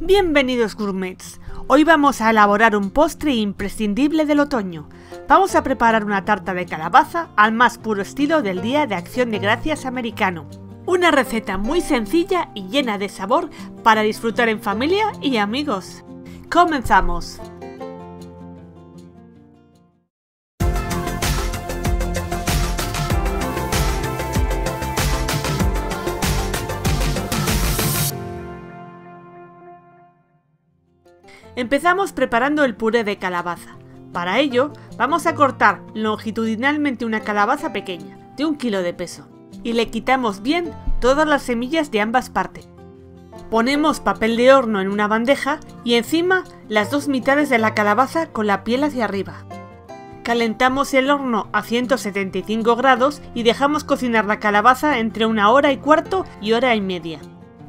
Bienvenidos gourmets, hoy vamos a elaborar un postre imprescindible del otoño. Vamos a preparar una tarta de calabaza al más puro estilo del Día de Acción de Gracias americano. Una receta muy sencilla y llena de sabor para disfrutar en familia y amigos. ¡Comenzamos! Empezamos preparando el puré de calabaza. Para ello, vamos a cortar longitudinalmente una calabaza pequeña, de 1 kilo de peso, y le quitamos bien todas las semillas de ambas partes. Ponemos papel de horno en una bandeja y encima las dos mitades de la calabaza con la piel hacia arriba. Calentamos el horno a 175 grados y dejamos cocinar la calabaza entre 1 hora y cuarto y hora y media.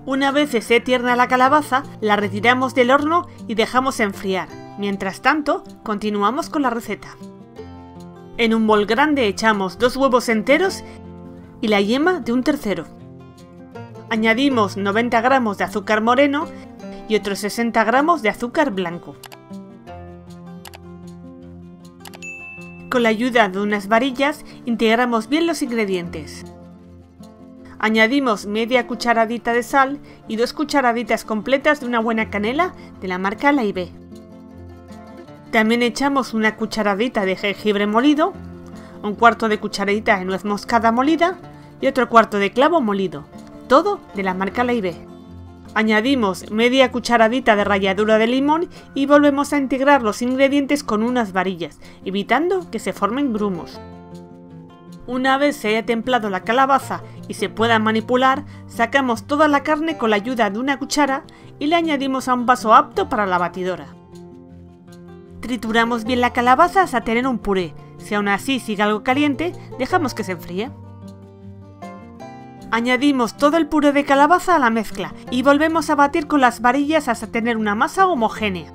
Una vez esté tierna la calabaza, la retiramos del horno y dejamos enfriar. Mientras tanto, continuamos con la receta. En un bol grande echamos 2 huevos enteros y la yema de un tercero. Añadimos 90 gramos de azúcar moreno y otros 60 gramos de azúcar blanco. Con la ayuda de unas varillas, integramos bien los ingredientes. Añadimos media cucharadita de sal y 2 cucharaditas completas de una buena canela de la marca Laibé. También echamos una cucharadita de jengibre molido, 1/4 de cucharadita de nuez moscada molida y otro 1/4 de clavo molido, todo de la marca Laibé. Añadimos media cucharadita de ralladura de limón y volvemos a integrar los ingredientes con unas varillas, evitando que se formen grumos. Una vez se haya templado la calabaza y se pueda manipular, sacamos toda la carne con la ayuda de una cuchara y la añadimos a un vaso apto para la batidora. Trituramos bien la calabaza hasta tener un puré. Si aún así sigue algo caliente, dejamos que se enfríe. Añadimos todo el puré de calabaza a la mezcla y volvemos a batir con las varillas hasta tener una masa homogénea.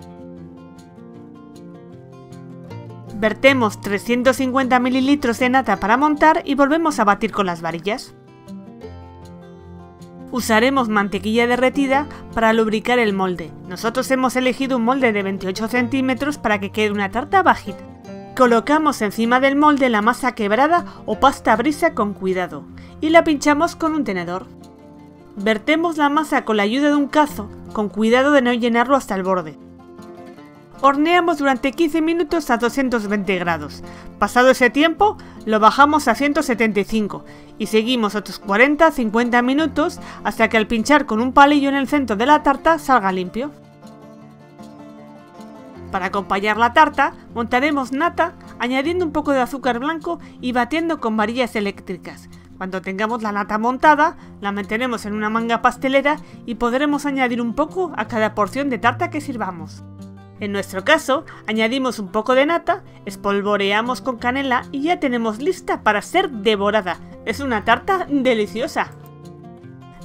Vertemos 350 ml de nata para montar y volvemos a batir con las varillas. Usaremos mantequilla derretida para lubricar el molde. Nosotros hemos elegido un molde de 28 centímetros para que quede una tarta bajita. Colocamos encima del molde la masa quebrada o pasta brisa con cuidado y la pinchamos con un tenedor. Vertemos la masa con la ayuda de un cazo, con cuidado de no llenarlo hasta el borde. Horneamos durante 15 minutos a 220 grados. Pasado ese tiempo, lo bajamos a 175 y seguimos otros 40-50 minutos hasta que al pinchar con un palillo en el centro de la tarta salga limpio. Para acompañar la tarta, montaremos nata añadiendo un poco de azúcar blanco y batiendo con varillas eléctricas. Cuando tengamos la nata montada, la meteremos en una manga pastelera y podremos añadir un poco a cada porción de tarta que sirvamos. En nuestro caso, añadimos un poco de nata, espolvoreamos con canela y ya tenemos lista para ser devorada. Es una tarta deliciosa.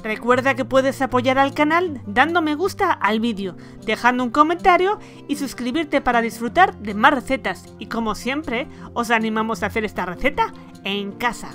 Recuerda que puedes apoyar al canal dando me gusta al vídeo, dejando un comentario y suscribirte para disfrutar de más recetas. Y como siempre, os animamos a hacer esta receta en casa.